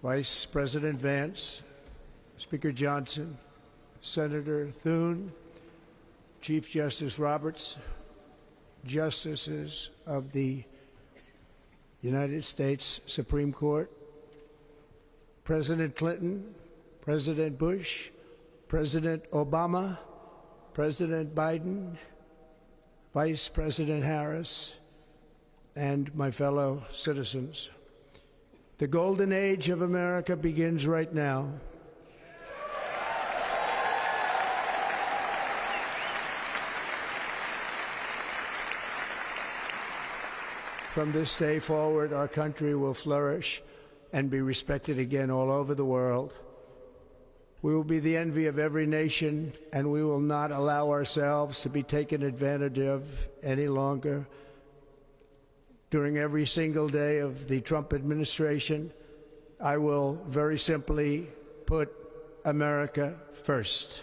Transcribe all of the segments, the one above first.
Vice President Vance, Speaker Johnson, Senator Thune, Chief Justice Roberts, Justices of the United States Supreme Court, President Clinton, President Bush, President Obama, President Biden, Vice President Harris, and my fellow citizens. The golden age of America begins right now. From this day forward, our country will flourish and be respected again all over the world. We will be the envy of every nation, and we will not allow ourselves to be taken advantage of any longer. During every single day of the Trump administration, I will very simply put America first.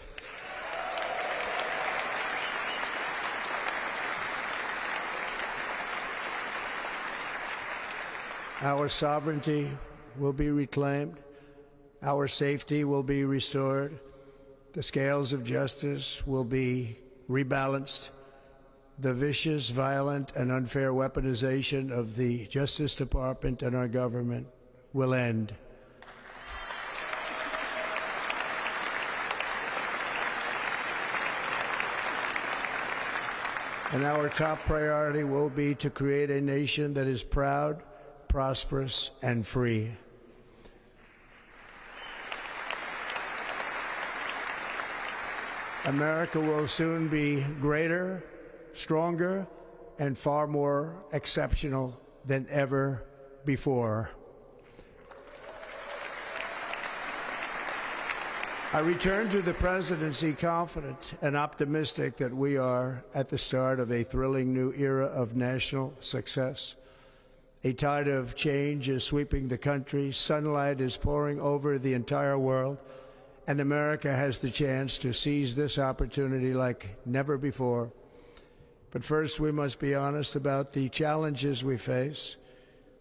Our sovereignty will be reclaimed. Our safety will be restored. The scales of justice will be rebalanced. The vicious, violent, and unfair weaponization of the Justice Department and our government will end. And our top priority will be to create a nation that is proud, prosperous, and free. America will soon be greater, stronger, and far more exceptional than ever before. I return to the presidency confident and optimistic that we are at the start of a thrilling new era of national success. A tide of change is sweeping the country, sunlight is pouring over the entire world, and America has the chance to seize this opportunity like never before. But first, we must be honest about the challenges we face.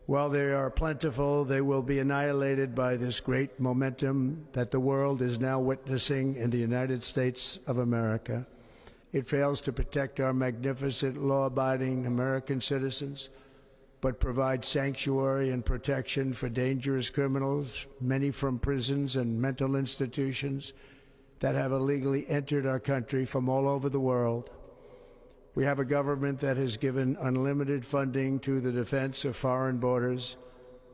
While they are plentiful, they will be annihilated by this great momentum that the world is now witnessing in the United States of America. It fails to protect our magnificent, law-abiding American citizens, but provides sanctuary and protection for dangerous criminals, many from prisons and mental institutions that have illegally entered our country from all over the world. We have a government that has given unlimited funding to the defense of foreign borders,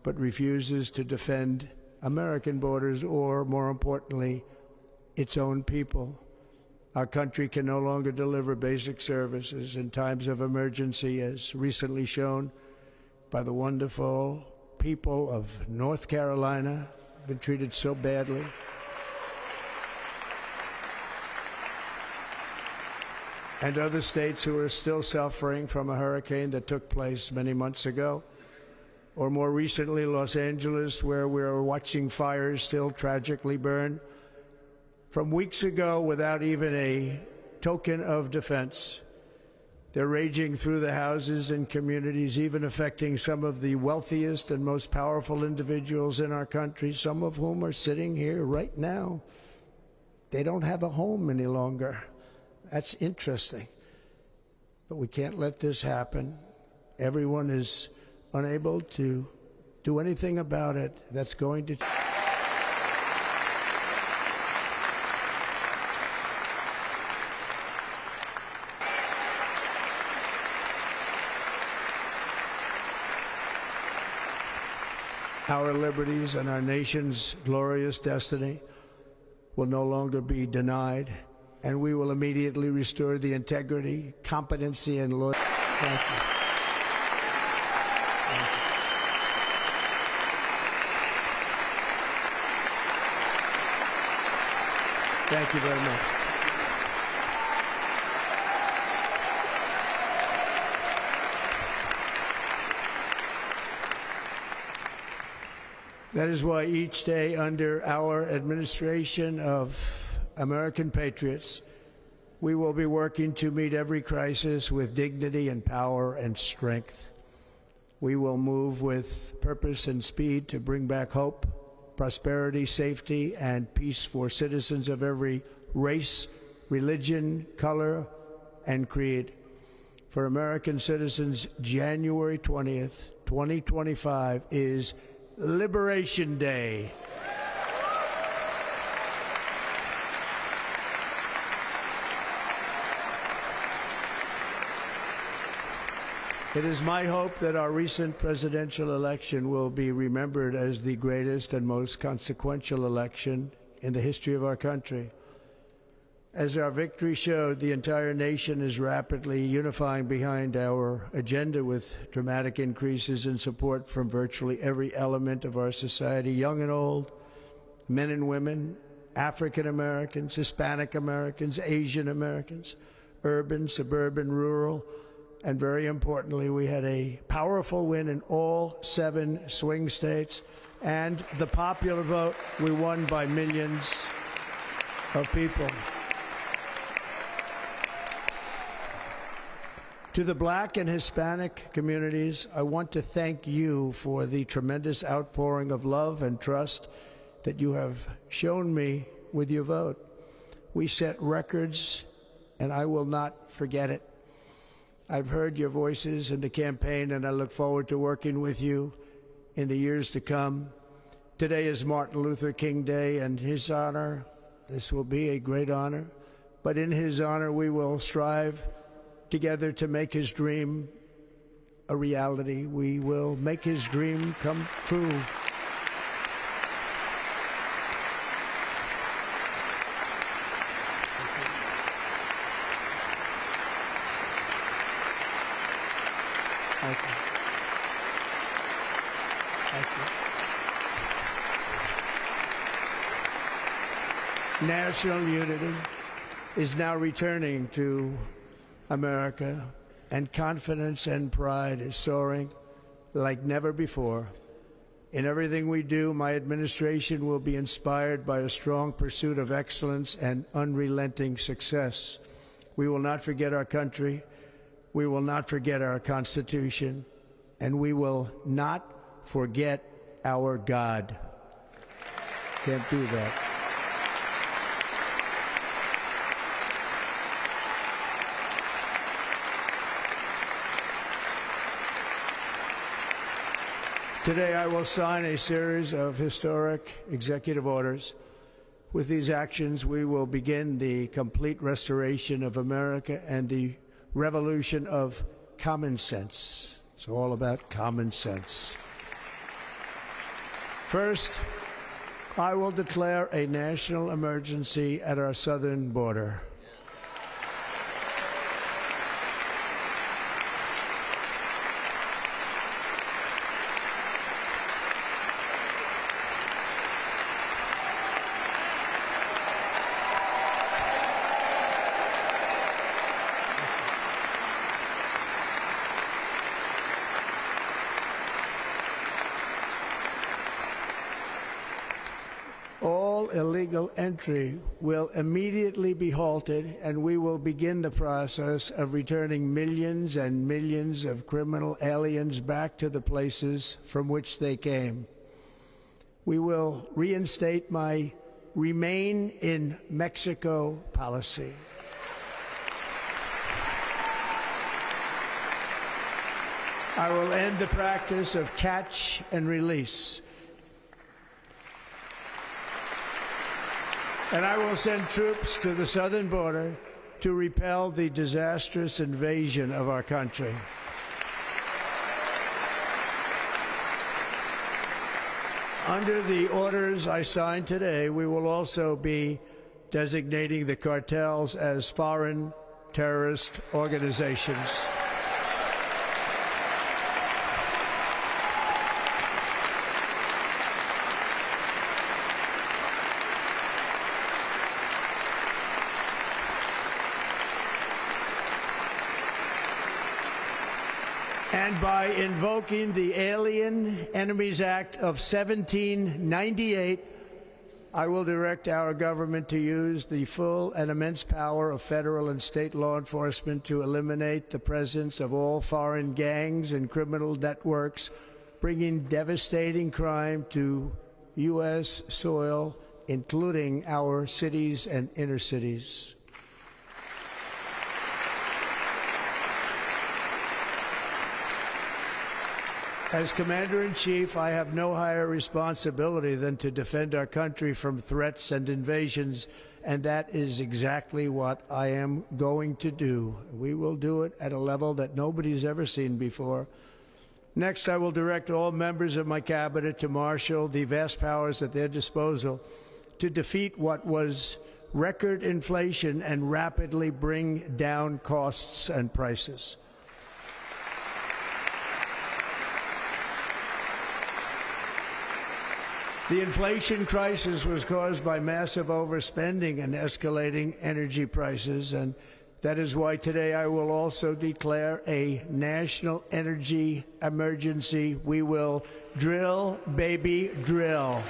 but refuses to defend American borders or, more importantly, its own people. Our country can no longer deliver basic services in times of emergency, as recently shown by the wonderful people of North Carolina, been treated so badly. And other states who are still suffering from a hurricane that took place many months ago. Or more recently, Los Angeles, where we're watching fires still tragically burn. From weeks ago, without even a token of defense, they're raging through the houses and communities, even affecting some of the wealthiest and most powerful individuals in our country, some of whom are sitting here right now. They don't have a home any longer. That's interesting. But we can't let this happen. Everyone is unable to do anything about it. That's going to... Our liberties and our nation's glorious destiny will no longer be denied, and we will immediately restore the integrity, competency, and loyalty. Thank you. Thank you very much. That is why each day under our administration of American patriots, we will be working to meet every crisis with dignity and power and strength. We will move with purpose and speed to bring back hope, prosperity, safety, and peace for citizens of every race, religion, color, and creed. For American citizens, January 20th, 2025 is Liberation Day. It is my hope that our recent presidential election will be remembered as the greatest and most consequential election in the history of our country. As our victory showed, the entire nation is rapidly unifying behind our agenda with dramatic increases in support from virtually every element of our society, young and old, men and women, African Americans, Hispanic Americans, Asian Americans, urban, suburban, rural, and very importantly, we had a powerful win in all 7 swing states, and the popular vote, we won by millions of people. To the Black and Hispanic communities, I want to thank you for the tremendous outpouring of love and trust that you have shown me with your vote. We set records, and I will not forget it. I've heard your voices in the campaign, and I look forward to working with you in the years to come. Today is Martin Luther King Day, and his honor, this will be a great honor, but in his honor we will strive together to make his dream a reality. We will make his dream come true. Thank you. Thank you. National unity is now returning to America, and confidence and pride is soaring like never before. In everything we do, my administration will be inspired by a strong pursuit of excellence and unrelenting success. We will not forget our country. We will not forget our Constitution, and we will not forget our God. Can't do that. Today I will sign a series of historic executive orders. With these actions, we will begin the complete restoration of America and the revolution of common sense. It's all about common sense. First, I will declare a national emergency at our southern border. All illegal entry will immediately be halted, and we will begin the process of returning millions and millions of criminal aliens back to the places from which they came. We will reinstate my Remain in Mexico policy. I will end the practice of catch and release. And I will send troops to the southern border to repel the disastrous invasion of our country. Under the orders I signed today, we will also be designating the cartels as foreign terrorist organizations. And by invoking the Alien Enemies Act of 1798, I will direct our government to use the full and immense power of federal and state law enforcement to eliminate the presence of all foreign gangs and criminal networks, bringing devastating crime to U.S. soil, including our cities and inner cities. As Commander-in-Chief, I have no higher responsibility than to defend our country from threats and invasions, and that is exactly what I am going to do. We will do it at a level that nobody's ever seen before. Next, I will direct all members of my cabinet to marshal the vast powers at their disposal to defeat what was record inflation and rapidly bring down costs and prices. The inflation crisis was caused by massive overspending and escalating energy prices, and that is why today I will also declare a national energy emergency. We will drill, baby, drill.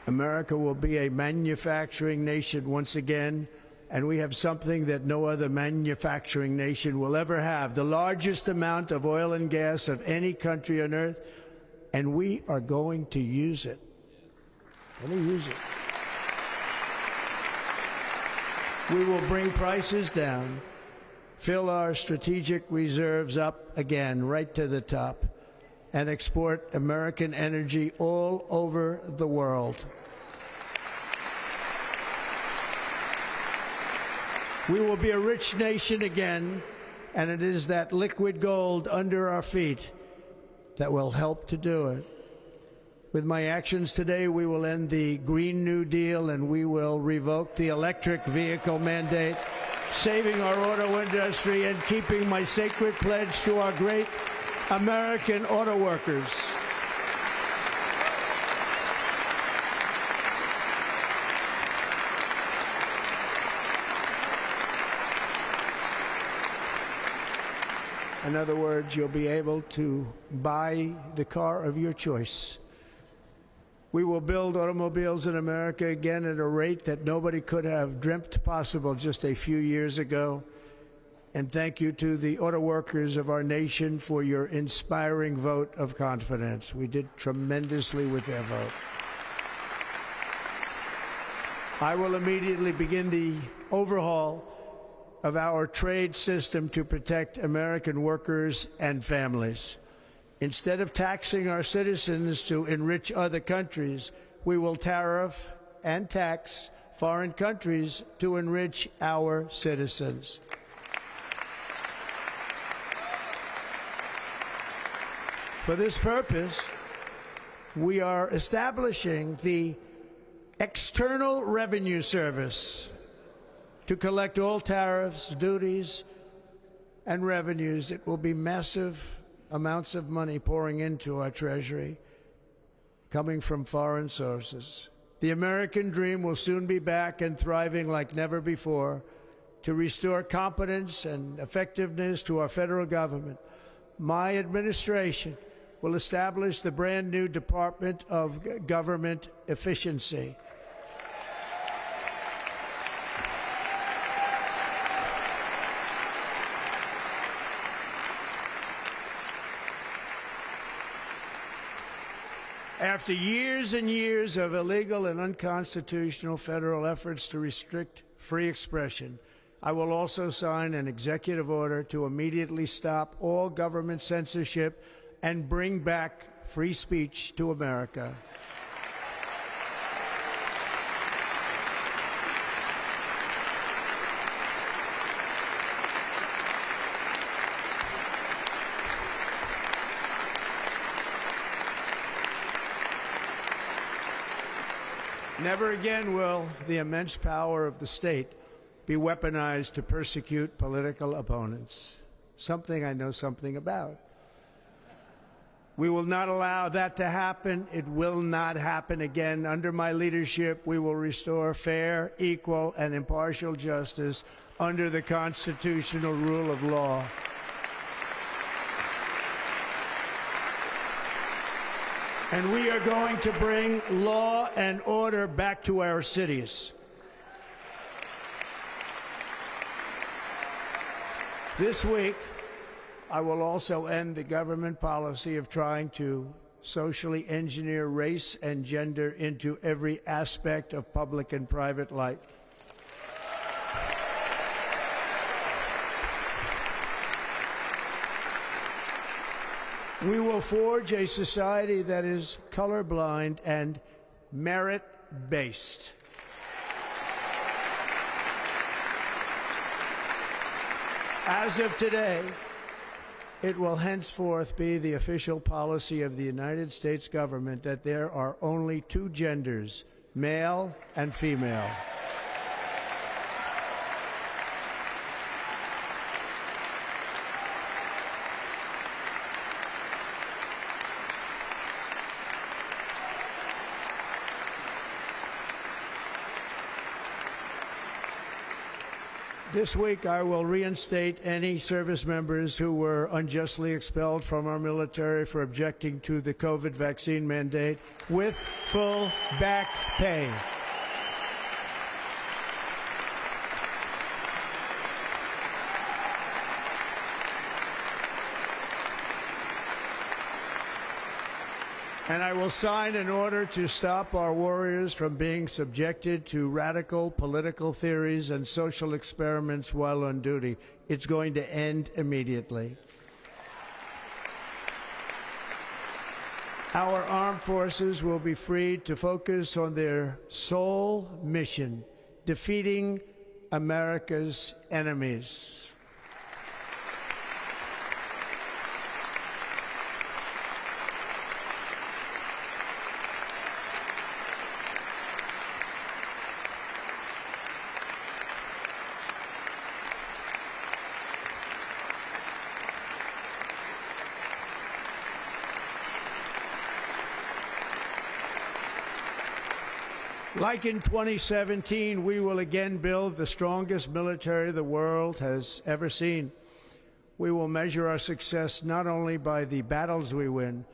America will be a manufacturing nation once again, and we have something that no other manufacturing nation will ever have, the largest amount of oil and gas of any country on earth, and we are going to use it. Let me use it. We will bring prices down, fill our strategic reserves up again right to the top, and export American energy all over the world. We will be a rich nation again, and it is that liquid gold under our feet that will help to do it. With my actions today, we will end the Green New Deal and we will revoke the electric vehicle mandate, saving our auto industry and keeping my sacred pledge to our great American auto workers. In other words, you'll be able to buy the car of your choice. We will build automobiles in America again at a rate that nobody could have dreamt possible just a few years ago. And thank you to the auto workers of our nation for your inspiring vote of confidence. We did tremendously with their vote. I will immediately begin the overhaul of our trade system to protect American workers and families. Instead of taxing our citizens to enrich other countries, we will tariff and tax foreign countries to enrich our citizens. For this purpose, we are establishing the External Revenue Service to collect all tariffs, duties, and revenues. It will be massive amounts of money pouring into our treasury, coming from foreign sources. The American dream will soon be back and thriving like never before to restore competence and effectiveness to our federal government. My administration will establish the brand new Department of Government Efficiency. After years and years of illegal and unconstitutional federal efforts to restrict free expression, I will also sign an executive order to immediately stop all government censorship and bring back free speech to America. Never again will the immense power of the state be weaponized to persecute political opponents, something I know something about. We will not allow that to happen. It will not happen again. Under my leadership, we will restore fair, equal, and impartial justice under the constitutional rule of law. And we are going to bring law and order back to our cities. This week, I will also end the government policy of trying to socially engineer race and gender into every aspect of public and private life. We will forge a society that is colorblind and merit-based. As of today, it will henceforth be the official policy of the United States government that there are only two genders, male and female. This week, I will reinstate any service members who were unjustly expelled from our military for objecting to the COVID vaccine mandate with full back pay. And I will sign an order to stop our warriors from being subjected to radical political theories and social experiments while on duty. It's going to end immediately. Our armed forces will be freed to focus on their sole mission, defeating America's enemies. Like in 2017, we will again build the strongest military the world has ever seen. We will measure our success not only by the battles we win,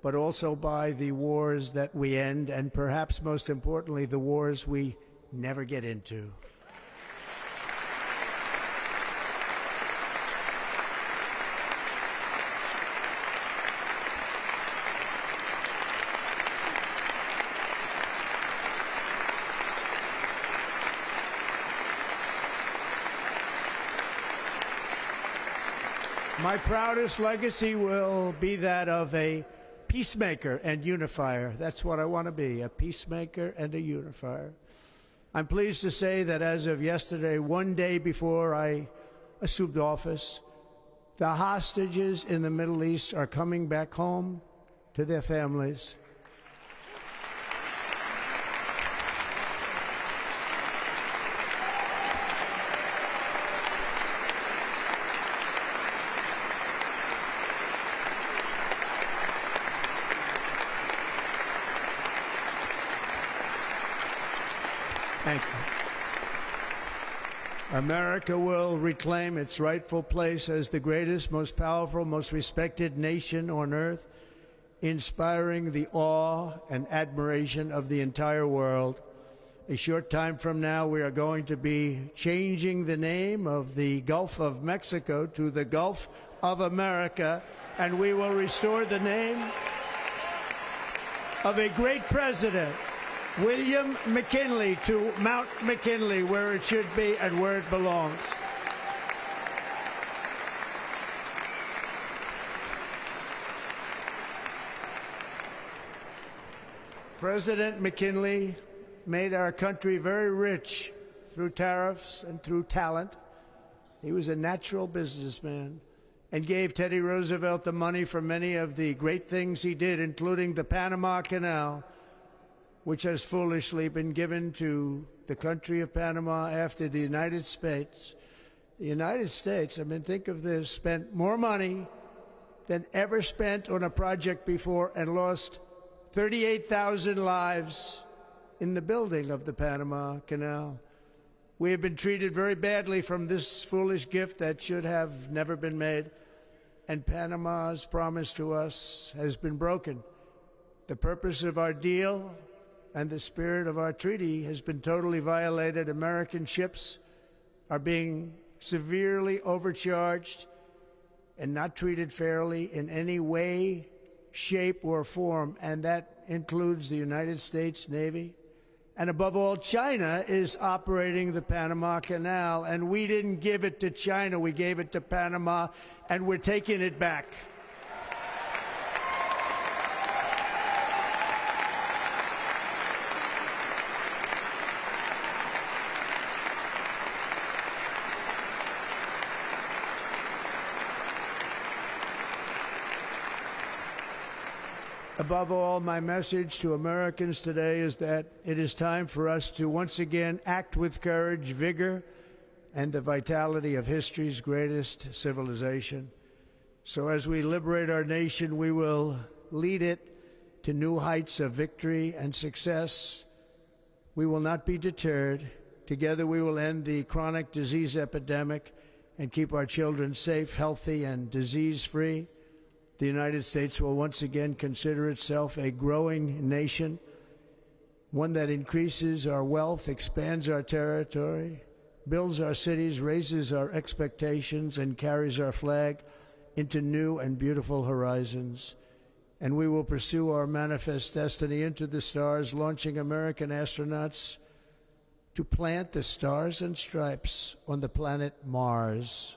but also by the wars that we end, and perhaps most importantly, the wars we never get into. My proudest legacy will be that of a peacemaker and unifier. That's what I want to be, a peacemaker and a unifier. I'm pleased to say that as of yesterday, one day before I assumed office, the hostages in the Middle East are coming back home to their families. Thank you. America will reclaim its rightful place as the greatest, most powerful, most respected nation on earth, inspiring the awe and admiration of the entire world. A short time from now, we are going to be changing the name of the Gulf of Mexico to the Gulf of America, and we will restore the name of a great president, William McKinley, to Mount McKinley, where it should be and where it belongs. President McKinley made our country very rich through tariffs and through talent. He was a natural businessman and gave Teddy Roosevelt the money for many of the great things he did, including the Panama Canal, which has foolishly been given to the country of Panama after the United States. The United States, I mean, think of this, spent more money than ever spent on a project before and lost 38,000 lives in the building of the Panama Canal. We have been treated very badly from this foolish gift that should have never been made, and Panama's promise to us has been broken. The purpose of our deal and the spirit of our treaty has been totally violated. American ships are being severely overcharged and not treated fairly in any way, shape, or form, and that includes the United States Navy. And above all, China is operating the Panama Canal, and we didn't give it to China, we gave it to Panama, and we're taking it back. Above all, my message to Americans today is that it is time for us to once again act with courage, vigor, and the vitality of history's greatest civilization. So as we liberate our nation, we will lead it to new heights of victory and success. We will not be deterred. Together we will end the chronic disease epidemic and keep our children safe, healthy, and disease-free. The United States will once again consider itself a growing nation, one that increases our wealth, expands our territory, builds our cities, raises our expectations, and carries our flag into new and beautiful horizons. And we will pursue our manifest destiny into the stars, launching American astronauts to plant the stars and stripes on the planet Mars.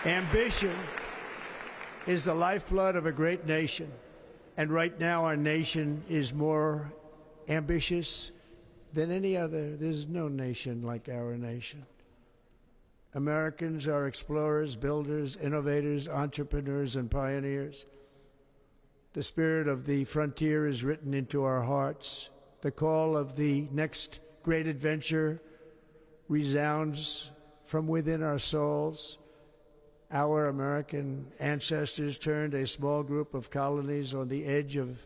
Ambition is the lifeblood of a great nation, and right now our nation is more ambitious than any other. There's no nation like our nation. Americans are explorers, builders, innovators, entrepreneurs, and pioneers. The spirit of the frontier is written into our hearts. The call of the next great adventure resounds from within our souls. Our American ancestors turned a small group of colonies on the edge of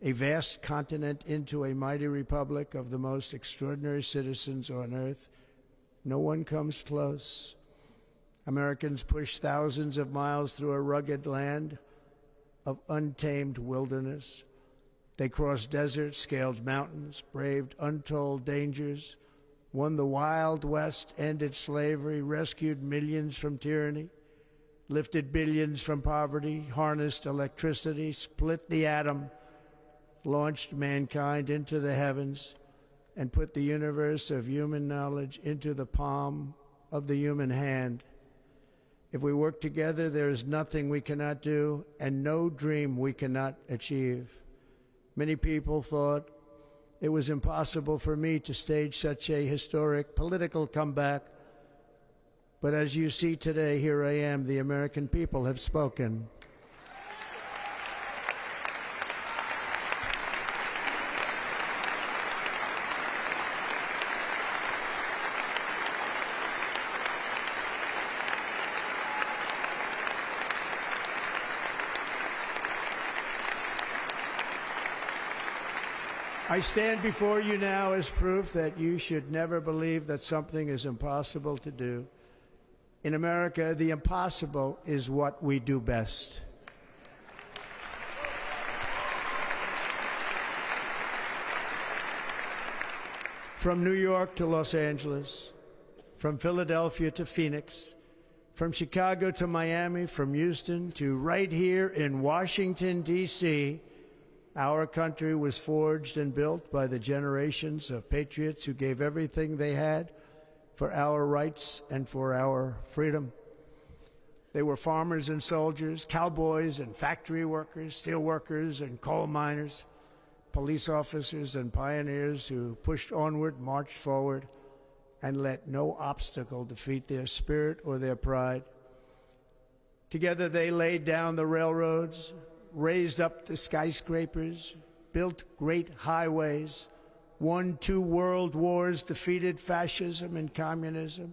a vast continent into a mighty republic of the most extraordinary citizens on earth. No one comes close. Americans pushed thousands of miles through a rugged land of untamed wilderness. They crossed deserts, scaled mountains, braved untold dangers, won the Wild West, ended slavery, rescued millions from tyranny, lifted billions from poverty, harnessed electricity, split the atom, launched mankind into the heavens, and put the universe of human knowledge into the palm of the human hand. If we work together, there is nothing we cannot do and no dream we cannot achieve. Many people thought it was impossible for me to stage such a historic political comeback. But as you see today, here I am. The American people have spoken. I stand before you now as proof that you should never believe that something is impossible to do. In America, the impossible is what we do best. From New York to Los Angeles, from Philadelphia to Phoenix, from Chicago to Miami, from Houston to right here in Washington, D.C., our country was forged and built by the generations of patriots who gave everything they had for our rights and for our freedom. They were farmers and soldiers, cowboys and factory workers, steel workers and coal miners, police officers and pioneers who pushed onward, marched forward, and let no obstacle defeat their spirit or their pride. Together they laid down the railroads, raised up the skyscrapers, built great highways, won 2 world wars, defeated fascism and communism,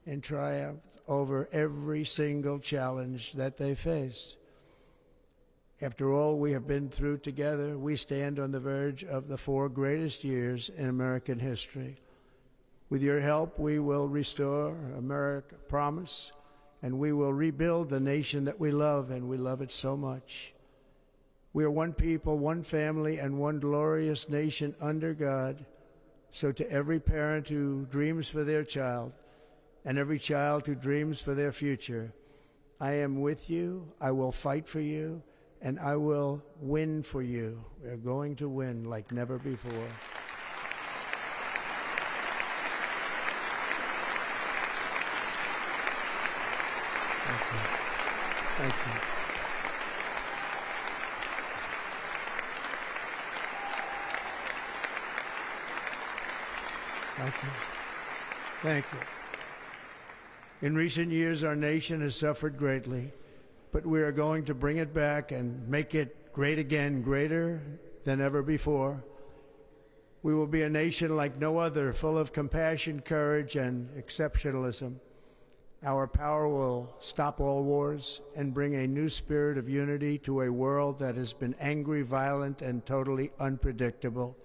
and triumphed over every single challenge that they faced. After all we have been through together, we stand on the verge of the 4 greatest years in American history. With your help, we will restore America's promise, and we will rebuild the nation that we love, and we love it so much. We are one people, one family, and one glorious nation under God. So to every parent who dreams for their child, and every child who dreams for their future, I am with you, I will fight for you, and I will win for you. We are going to win like never before. Thank you. Thank you. Thank you. Thank you. In recent years, our nation has suffered greatly, but we are going to bring it back and make it great again, greater than ever before. We will be a nation like no other, full of compassion, courage, and exceptionalism. Our power will stop all wars and bring a new spirit of unity to a world that has been angry, violent, and totally unpredictable.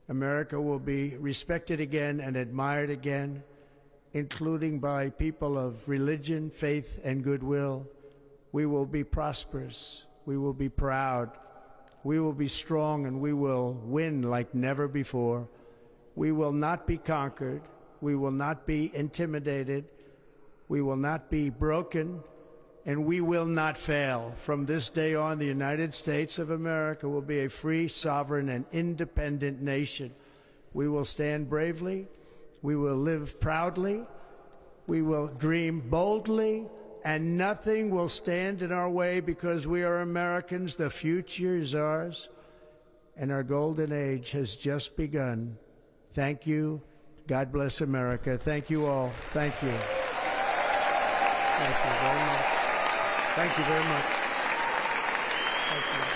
America will be respected again and admired again, including by people of religion, faith, and goodwill. We will be prosperous. We will be proud. We will be strong, and we will win like never before. We will not be conquered. We will not be intimidated. We will not be broken, and we will not fail. From this day on, the United States of America will be a free, sovereign, and independent nation. We will stand bravely. We will live proudly. We will dream boldly, and nothing will stand in our way because we are Americans. The future is ours, and our golden age has just begun. Thank you. God bless America. Thank you all. Thank you. Thank you very much. Thank you very much. Thank you.